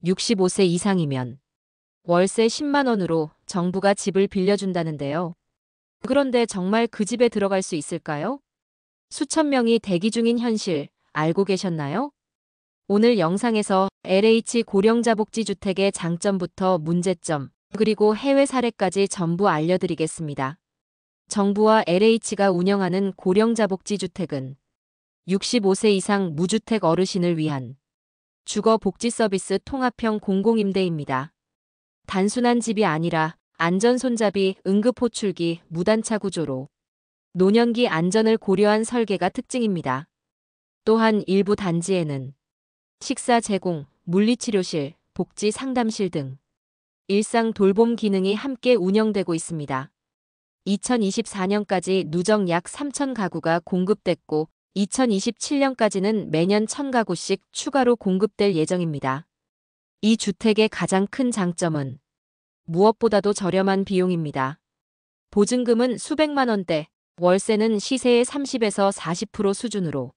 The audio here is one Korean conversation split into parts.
65세 이상이면 월세 10만 원으로 정부가 집을 빌려준다는데요. 그런데 정말 그 집에 들어갈 수 있을까요? 수천 명이 대기 중인 현실 알고 계셨나요? 오늘 영상에서 LH 고령자 복지주택의 장점부터 문제점, 그리고 해외 사례까지 전부 알려드리겠습니다. 정부와 LH가 운영하는 고령자 복지주택은 65세 이상 무주택 어르신을 위한 주거 복지 서비스 통합형 공공임대입니다. 단순한 집이 아니라 안전 손잡이, 응급 호출기, 무단차 구조로 노년기 안전을 고려한 설계가 특징입니다. 또한 일부 단지에는 식사 제공, 물리치료실, 복지 상담실 등 일상 돌봄 기능이 함께 운영되고 있습니다. 2024년까지 누적 약 3천 가구가 공급됐고 2027년까지는 매년 1,000가구씩 추가로 공급될 예정입니다. 이 주택의 가장 큰 장점은 무엇보다도 저렴한 비용입니다. 보증금은 수백만 원대, 월세는 시세의 30에서 40% 수준으로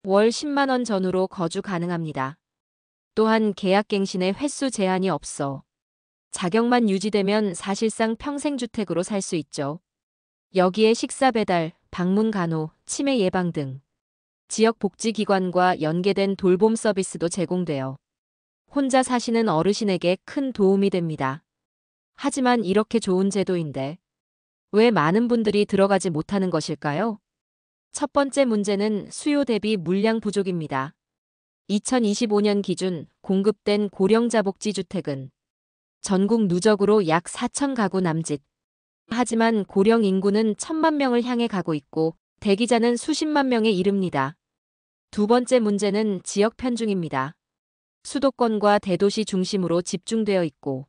월 10만 원 전후로 거주 가능합니다. 또한 계약갱신의 횟수 제한이 없어 자격만 유지되면 사실상 평생주택으로 살 수 있죠. 여기에 식사 배달, 방문 간호, 치매 예방 등 지역 복지기관과 연계된 돌봄 서비스도 제공되어 혼자 사시는 어르신에게 큰 도움이 됩니다. 하지만 이렇게 좋은 제도인데 왜 많은 분들이 들어가지 못하는 것일까요? 첫 번째 문제는 수요 대비 물량 부족입니다. 2025년 기준 공급된 고령자 복지주택은 전국 누적으로 약 4천 가구 남짓. 하지만 고령 인구는 1,000만 명을 향해 가고 있고 대기자는 수십만 명에 이릅니다. 두 번째 문제는 지역 편중입니다. 수도권과 대도시 중심으로 집중되어 있고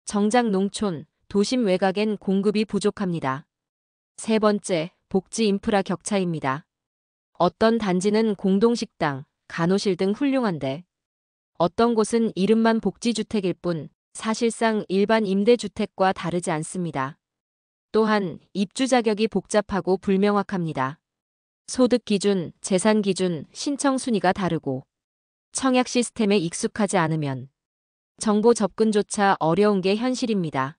정작 농촌, 도심 외곽엔 공급이 부족합니다. 세 번째, 복지 인프라 격차입니다. 어떤 단지는 공동식당, 간호실 등 훌륭한데 어떤 곳은 이름만 복지주택일 뿐 사실상 일반 임대주택과 다르지 않습니다. 또한 입주 자격이 복잡하고 불명확합니다. 소득 기준, 재산 기준, 신청 순위가 다르고 청약 시스템에 익숙하지 않으면 정보 접근조차 어려운 게 현실입니다.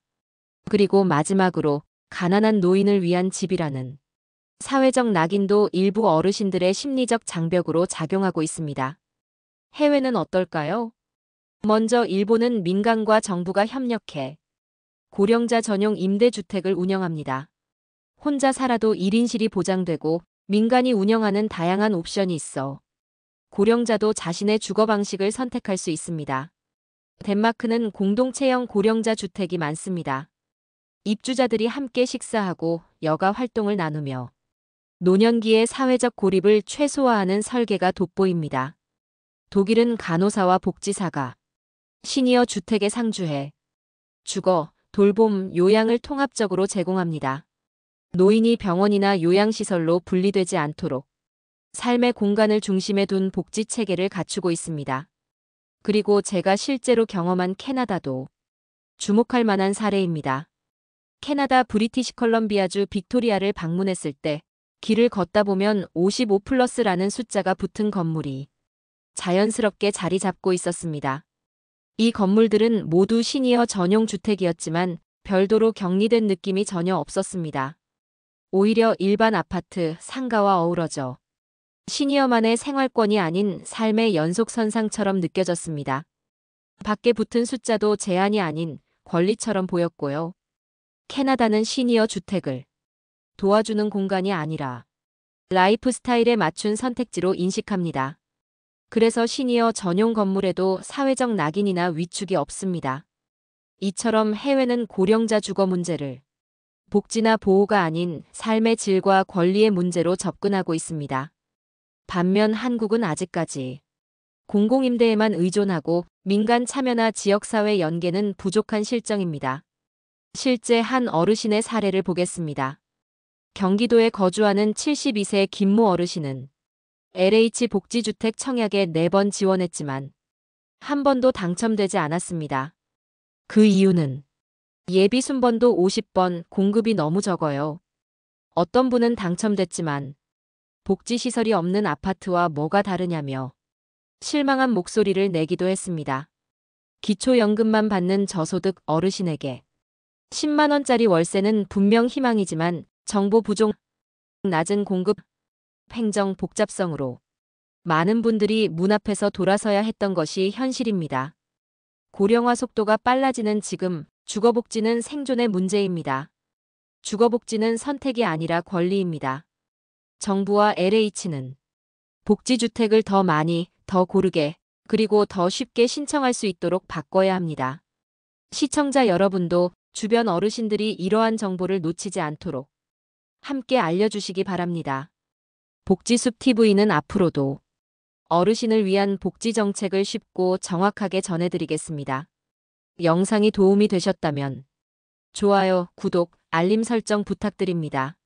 그리고 마지막으로 가난한 노인을 위한 집이라는 사회적 낙인도 일부 어르신들의 심리적 장벽으로 작용하고 있습니다. 해외는 어떨까요? 먼저 일본은 민간과 정부가 협력해 고령자 전용 임대주택을 운영합니다. 혼자 살아도 1인실이 보장되고 민간이 운영하는 다양한 옵션이 있어 고령자도 자신의 주거 방식을 선택할 수 있습니다. 덴마크는 공동체형 고령자 주택이 많습니다. 입주자들이 함께 식사하고 여가 활동을 나누며 노년기의 사회적 고립을 최소화하는 설계가 돋보입니다. 독일은 간호사와 복지사가 시니어 주택에 상주해 주거, 돌봄, 요양을 통합적으로 제공합니다. 노인이 병원이나 요양시설로 분리되지 않도록 삶의 공간을 중심에 둔 복지 체계를 갖추고 있습니다. 그리고 제가 실제로 경험한 캐나다도 주목할 만한 사례입니다. 캐나다 브리티시 컬럼비아주 빅토리아를 방문했을 때 길을 걷다 보면 55플러스라는 숫자가 붙은 건물이 자연스럽게 자리 잡고 있었습니다. 이 건물들은 모두 시니어 전용 주택이었지만 별도로 격리된 느낌이 전혀 없었습니다. 오히려 일반 아파트, 상가와 어우러져 시니어만의 생활권이 아닌 삶의 연속선상처럼 느껴졌습니다. 밖에 붙은 숫자도 제한이 아닌 권리처럼 보였고요. 캐나다는 시니어 주택을 도와주는 공간이 아니라 라이프 스타일에 맞춘 선택지로 인식합니다. 그래서 시니어 전용 건물에도 사회적 낙인이나 위축이 없습니다. 이처럼 해외는 고령자 주거 문제를 복지나 보호가 아닌 삶의 질과 권리의 문제로 접근하고 있습니다. 반면 한국은 아직까지 공공임대에만 의존하고 민간 참여나 지역사회 연계는 부족한 실정입니다. 실제 한 어르신의 사례를 보겠습니다. 경기도에 거주하는 72세 김모 어르신은 LH 복지주택 청약에 4번 지원했지만 한 번도 당첨되지 않았습니다. 그 이유는 예비 순번도 50번, 공급이 너무 적어요. 어떤 분은 당첨됐지만 복지시설이 없는 아파트와 뭐가 다르냐며 실망한 목소리를 내기도 했습니다. 기초연금만 받는 저소득 어르신에게 10만 원짜리 월세는 분명 희망이지만 정보 부족, 낮은 공급, 행정 복잡성으로 많은 분들이 문 앞에서 돌아서야 했던 것이 현실입니다. 고령화 속도가 빨라지는 지금 주거복지는 생존의 문제입니다. 주거복지는 선택이 아니라 권리입니다. 정부와 LH는 복지주택을 더 많이, 더 고르게, 그리고 더 쉽게 신청할 수 있도록 바꿔야 합니다. 시청자 여러분도 주변 어르신들이 이러한 정보를 놓치지 않도록 함께 알려주시기 바랍니다. 복지숲 TV는 앞으로도 어르신을 위한 복지 정책을 쉽고 정확하게 전해드리겠습니다. 영상이 도움이 되셨다면 좋아요, 구독, 알림 설정 부탁드립니다.